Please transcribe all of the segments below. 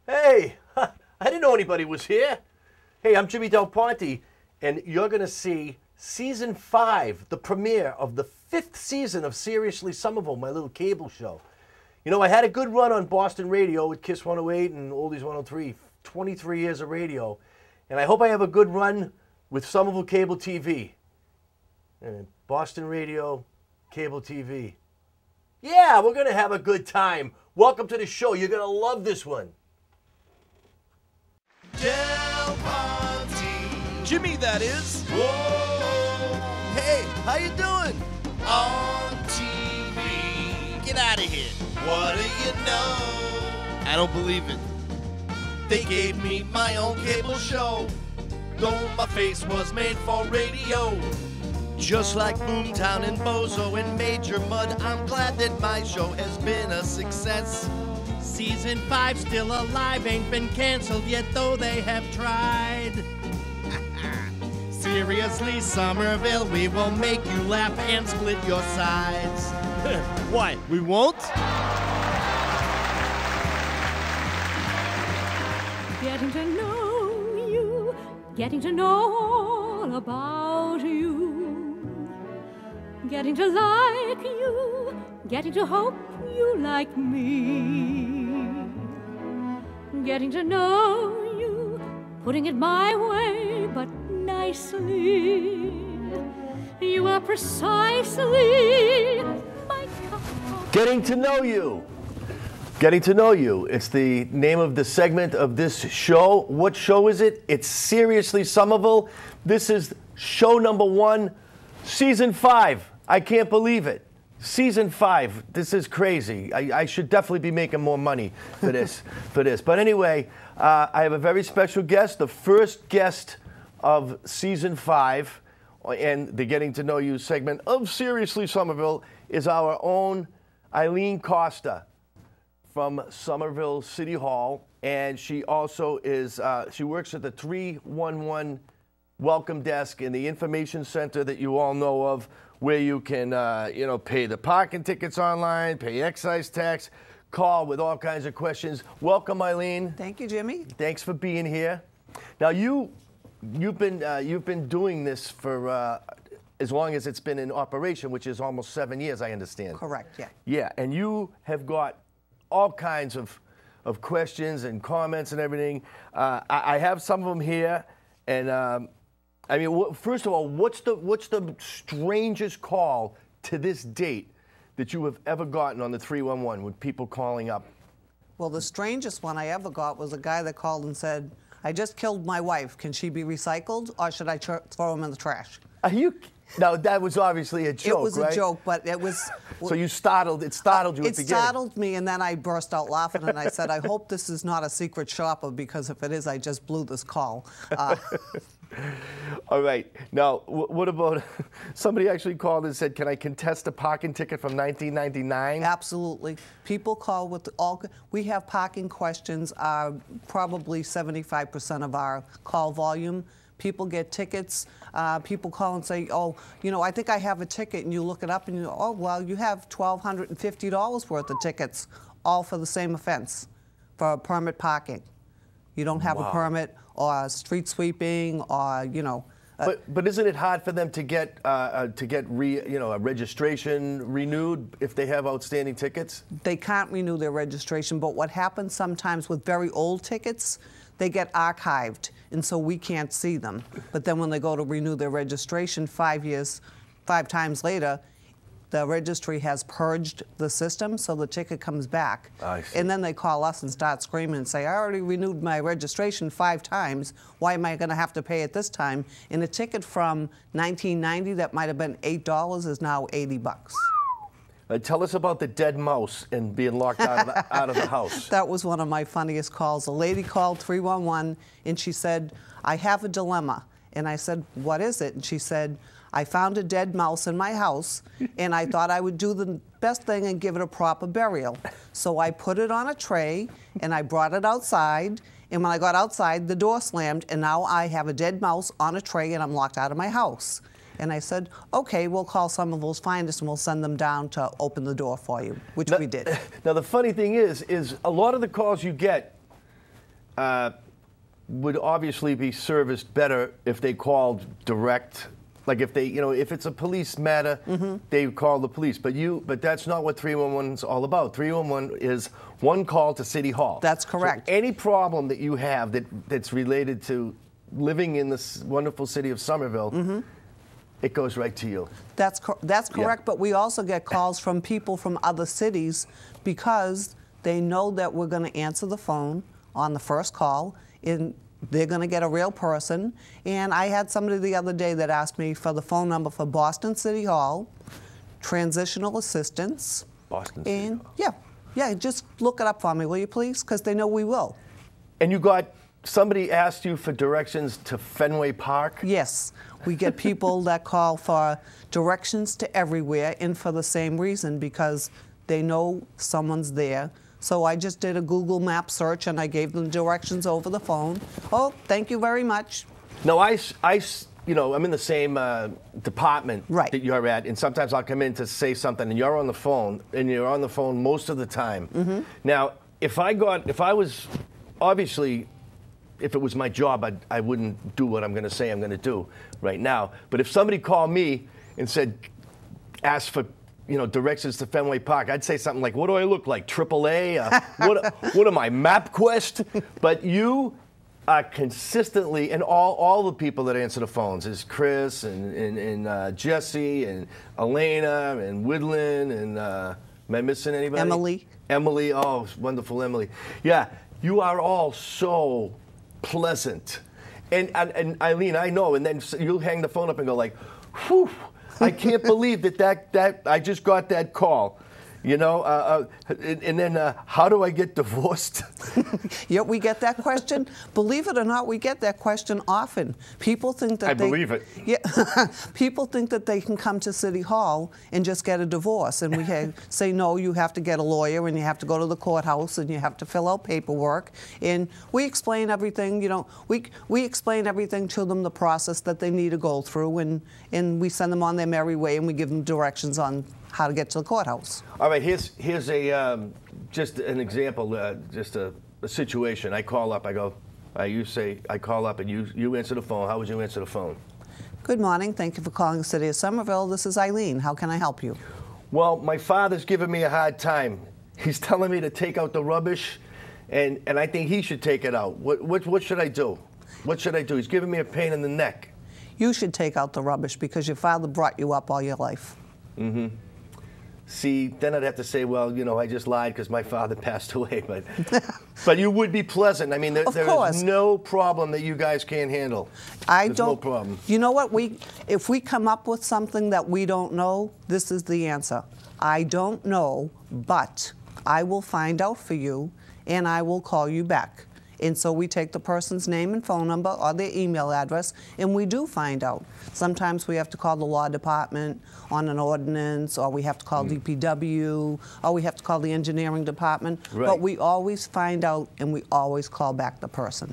Hey, I didn't know anybody was here. Hey, I'm Jimmy Del Ponte, and you're going to see Season 5, the premiere of the 5th season of Seriously Somerville, my little cable show. You know, I had a good run on Boston radio with Kiss 108 and Oldies 103, 23 years of radio, and I hope I have a good run with Somerville Cable TV. And Boston radio, cable TV. Yeah, we're going to have a good time. Welcome to the show. You're going to love this one. Del Ponte. Jimmy, that is. Whoa. Hey, how you doing? On TV. Get out of here. What do you know? I don't believe it. They gave me my own cable show, though my face was made for radio. Just like Boomtown and Bozo and Major Mud, I'm glad that my show has been a success. Season 5 still alive, ain't been canceled yet, though they have tried. Seriously, Somerville, we will make you laugh and split your sides. Why, we won't? Getting to know you, getting to know all about you, getting to like you, getting to hope you like me. Getting to know you, putting it my way, but nicely. You are precisely my cup of Getting to know you. Getting to know you. It's the name of the segment of this show. What show is it? It's Seriously Somerville. This is show number 1, season 5. I can't believe it. Season 5. This is crazy. I should definitely be making more money for this. But anyway, I have a very special guest. The first guest of season 5 and the Getting to Know You segment of Seriously Somerville is our own Eileen Costa from Somerville City Hall, and she also is, she works at the 311 welcome desk in the information center that you all know of, where you can, pay the parking tickets online, pay excise tax, call with all kinds of questions. Welcome, Eileen. Thank you, Jimmy. Thanks for being here. Now, you've been doing this for as long as it's been in operation, which is almost 7 years, I understand. Correct, yeah. Yeah, and you have got all kinds of questions and comments and everything. I have some of them here, and first of all, what's the strangest call to this date that you have ever gotten on the 311 with people calling up? Well, the strangest one I ever got was a guy that called and said, I just killed my wife. Can she be recycled, or should I throw him in the trash? Are you? Now, that was obviously a joke, It was right? a joke, but it was... So it startled you at the beginning? It startled me, and then I burst out laughing, and I said, I hope this is not a secret shopper, because if it is, I just blew this call. All right. Now, what about somebody actually called and said, can I contest a parking ticket from 1999? Absolutely. People call with we have parking questions, probably 75% of our call volume. People get tickets. People call and say, oh, I think I have a ticket, and you look it up, and you oh, well, you have $1,250 worth of tickets, all for the same offense, for permit parking. You don't have a permit, or street sweeping, or, But isn't it hard for them to get a registration renewed if they have outstanding tickets? They can't renew their registration, but what happens sometimes with very old tickets, they get archived, and so we can't see them. But then when they go to renew their registration 5 times later, the registry has purged the system, so the ticket comes back. I see. And then they call us and start screaming and say, I already renewed my registration 5 times. Why am I going to have to pay it this time? And a ticket from 1990 that might have been $8 is now $80. Tell us about the dead mouse and being locked out of the house. That was one of my funniest calls. A lady called 311, and she said, I have a dilemma. And I said, what is it? And she said, I found a dead mouse in my house, and I thought I would do the best thing and give it a proper burial. So I put it on a tray, and I brought it outside, and when I got outside, the door slammed, and now I have a dead mouse on a tray, and I'm locked out of my house. And I said, okay, we'll call Somerville's Finest, and we'll send them down to open the door for you, which we did. Now, the funny thing is a lot of the calls you get, would obviously be serviced better if they called direct. Like if they, if it's a police matter, they call the police. But that's not what 311 is all about. 311 is one call to City Hall. That's correct. So any problem that you have that's related to living in this wonderful city of Somerville, it goes right to you. That's correct, but we also get calls from people from other cities because they know that we're going to answer the phone on the first call, and they're going to get a real person. And I had somebody the other day that asked me for the phone number for Boston City Hall, transitional assistance. Boston City Hall. Yeah, just look it up for me, will you please? Because they know we will. And you got somebody asked you for directions to Fenway Park? Yes, we get people that call for directions to everywhere, and for the same reason, because they know someone's there. So I just did a Google map search and I gave them directions over the phone. Oh, thank you very much. No, I'm in the same department that you're at, and sometimes I'll come in to say something, and you're on the phone, and you're on the phone most of the time. Now, if it was my job, I wouldn't do what I'm going to say I'm going to do right now. But if somebody called me and asked for directions to Fenway Park, I'd say something like, what do I look like, AAA? What am I, MapQuest? But you are consistently, and all the people that answer the phones is Chris and Jesse and Elena and Woodland and, am I missing anybody? Emily. Emily, oh, wonderful Emily. Yeah, you are all so pleasant. And Eileen, I know, and then you'll hang the phone up and go like, whew, I can't believe that I just got that call. And then how do I get divorced? Yeah, we get that question. Believe it or not, we get that question often. People think that I believe it. Yeah, people think that they can come to City Hall and just get a divorce, and we say no. You have to get a lawyer, and you have to go to the courthouse, and you have to fill out paperwork. And we explain everything. We explain everything to them, the process that they need to go through, and we send them on their merry way, and we give them directions on how to get to the courthouse. All right, here's just an example, just a situation. I call up, I call up and you answer the phone. How would you answer the phone? Good morning, thank you for calling the City of Somerville. This is Eileen, how can I help you? Well, my father's giving me a hard time. He's telling me to take out the rubbish, and I think he should take it out. What should I do? What should I do? He's giving me a pain in the neck. You should take out the rubbish because your father brought you up all your life. See, then I'd have to say, well, I just lied because my father passed away. But you would be pleasant. I mean, there is no problem that you guys can't handle. There's no problem. You know what? If we come up with something that we don't know, this is the answer. I don't know, but I will find out for you, and I will call you back. And so we take the person's name and phone number or their email address, and we do find out. Sometimes we have to call the law department on an ordinance, or we have to call DPW, or we have to call the engineering department. Right. But we always find out, and we always call back the person.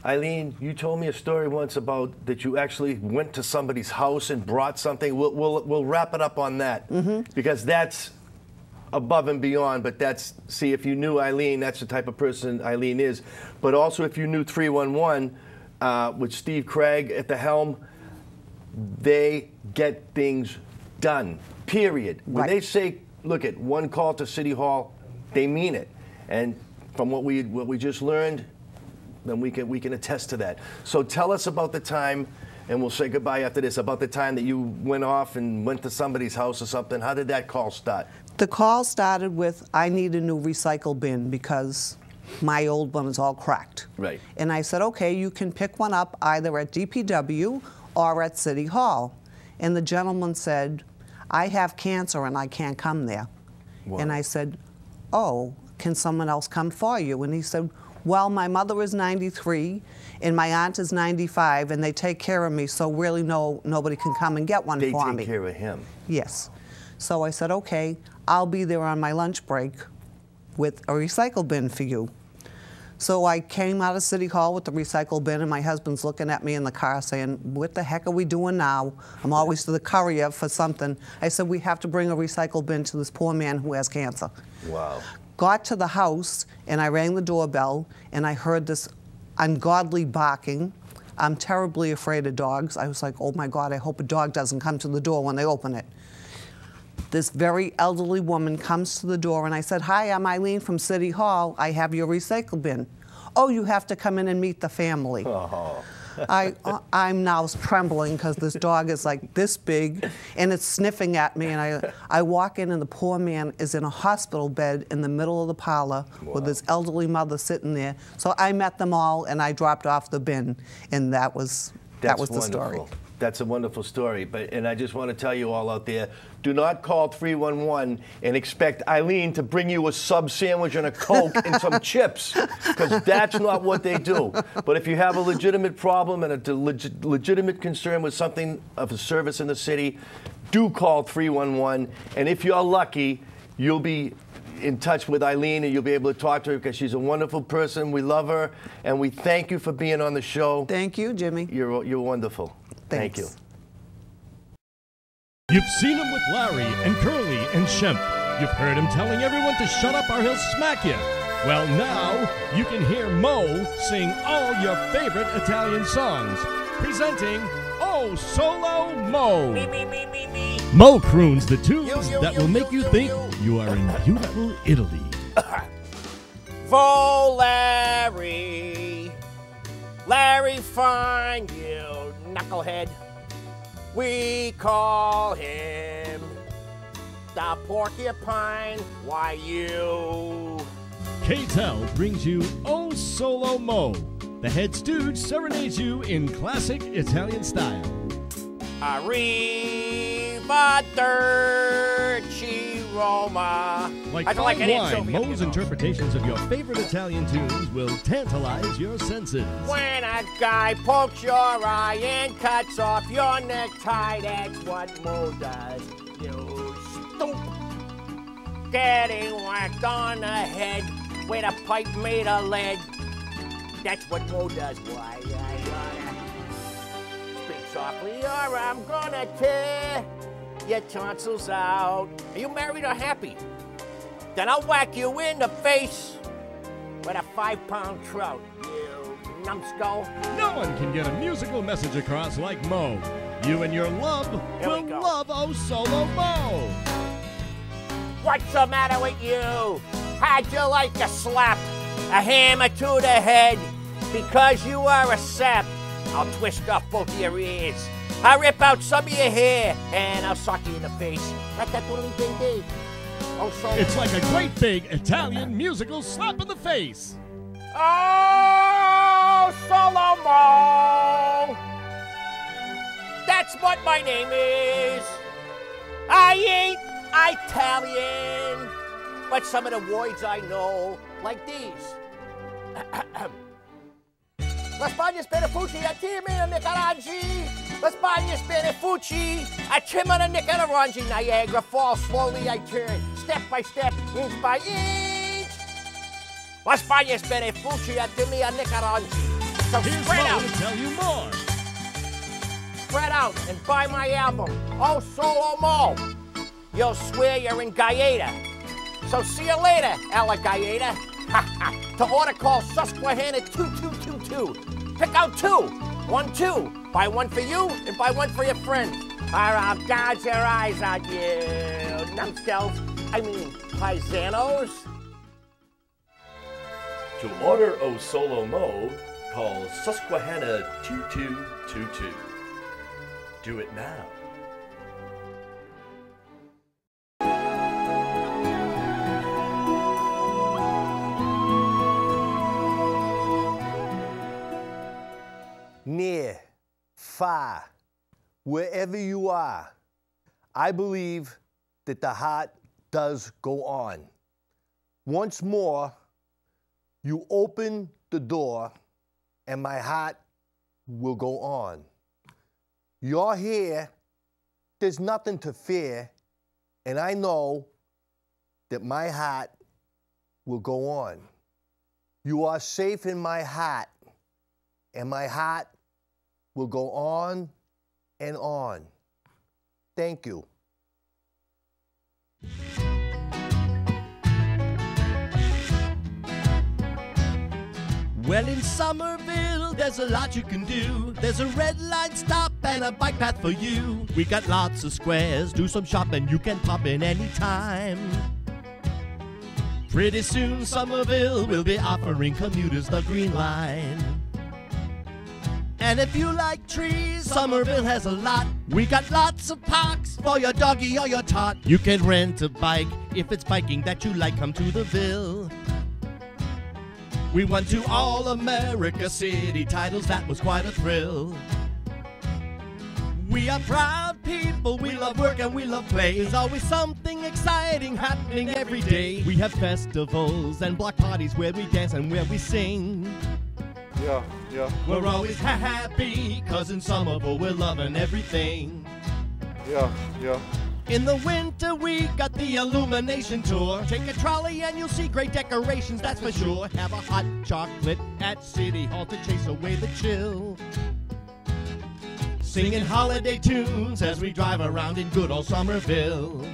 Eileen, you told me a story once about that you actually went to somebody's house and brought something. We'll wrap it up on that, because that's above and beyond, but see, if you knew Eileen, that's the type of person Eileen is. But also, if you knew 311, with Steve Craig at the helm, they get things done, period. When they say, look at one call to City Hall, they mean it. And from what we just learned, then we can attest to that. So tell us about the time, and we'll say goodbye after this, about the time that you went off and went to somebody's house or something. How did that call start? The call started with, I need a new recycle bin because my old one is all cracked. Right. And I said, okay, you can pick one up either at DPW or at City Hall. And the gentleman said, I have cancer and I can't come there. Wow. And I said, oh, can someone else come for you? And he said, well, my mother is 93 and my aunt is 95 and they take care of me, so really nobody can come and get one for me. They take care of him? Yes. So I said, okay, I'll be there on my lunch break with a recycle bin for you. So I came out of City Hall with the recycle bin, and my husband's looking at me in the car saying, what the heck are we doing now? I'm always to the courier for something. I said, we have to bring a recycle bin to this poor man who has cancer. Wow. Got to the house, and I rang the doorbell, and I heard this ungodly barking. I'm terribly afraid of dogs. I was like, oh my God, I hope a dog doesn't come to the door when they open it. This very elderly woman comes to the door, and I said, hi, I'm Eileen from City Hall. I have your recycle bin. Oh, you have to come in and meet the family. Oh. I'm now trembling because this dog is like this big, and it's sniffing at me, and I walk in, and the poor man is in a hospital bed in the middle of the parlor with his elderly mother sitting there. So I met them all, and I dropped off the bin, and that was the story. That's a wonderful story. And I just want to tell you all out there, do not call 311 and expect Eileen to bring you a sub sandwich and a Coke and some chips, because that's not what they do. But if you have a legitimate problem and a legitimate concern with something of a service in the city, do call 311. And if you're lucky, you'll be in touch with Eileen and you'll be able to talk to her, because she's a wonderful person. We love her, and we thank you for being on the show. Thank you, Jimmy. You're wonderful. Thanks. Thank you. You've seen him with Larry and Curly and Shemp. You've heard him telling everyone to shut up or he'll smack you. Well, now you can hear Moe sing all your favorite Italian songs. Presenting Oh Solo Moe. Me. Moe croons the tunes You, that you, will you, make you you, think you. you are in beautiful Italy. For Larry fine, you knucklehead. We call him the porcupine. Why you? K-Tel brings you Oh Solo Moe. The head stooge serenades you in classic Italian style. Arrivederci Roma. Like I don't fine like any wine, Soviet, Moe's you know. interpretations of your favorite Italian tunes will tantalize your senses. When a guy pokes your eye and cuts off your necktie, that's what Moe does. You stoop. Getting whacked on the head with a pipe made of lead. That's what Moe does, boy. Speak softly or I'm gonna tear your tonsils out. Are you married or happy? Then I'll whack you in the face with a 5-pound trout, you numbskull. No one can get a musical message across like Moe. You and your love Here we will go. love Oh Solo Moe. What's the matter with you? How'd you like a slap? A hammer to the head? Because you are a sap, I'll twist off both of your ears. I'll rip out some of your hair, and I'll sock you in the face. Like that little thing. Oh, so It's like a great big Italian musical slap in the face. Oh, Solo Moe. That's what my name is. I ain't Italian, but some of the words I know, like these. La Spagna Sperifucci, a Timina Nicarangi. La Spagna Sperifucci, a Timina Nicarangi. Niagara Falls, slowly I turn, step by step, inch by inch. La Spagna Sperifucci, a Timina Nicarangi. So Here's spread Moe out. to tell you more. Spread out and buy my album, Oh Solo Moe. You'll swear you're in Gaeta. So see you later, alligator. To order, call Susquehanna 2222. Pick out 2. 1, 2. Buy one for you and buy one for your friend. I'll gouge your eyes out, you numbskulls. I mean, paisanos. To order O Solo Moe, call Susquehanna 2222. Do it now. Near, far, wherever you are, I believe that the heart does go on. Once more, you open the door and my heart will go on. You're here, there's nothing to fear, and I know that my heart will go on. You are safe in my heart, and my heart will go on and on. Thank you. Well, in Somerville, there's a lot you can do. There's a red line stop and a bike path for you. We got lots of squares, do some shopping, you can pop in anytime. Pretty soon, Somerville will be offering commuters the green line. And if you like trees, Somerville has a lot. We got lots of parks for your doggy or your tot. You can rent a bike if it's biking that you like. Come to the Ville. We won 2 All-America City titles, that was quite a thrill. We are proud people, we love work and we love play. There's always something exciting happening every day. We have festivals and block parties where we dance and where we sing. Yeah. We're always happy, cause in Somerville we're loving everything. Yeah. In the winter we got the illumination tour. Take a trolley and you'll see great decorations, that's for sure. Have a hot chocolate at City Hall to chase away the chill. Singing holiday tunes as we drive around in good old Somerville.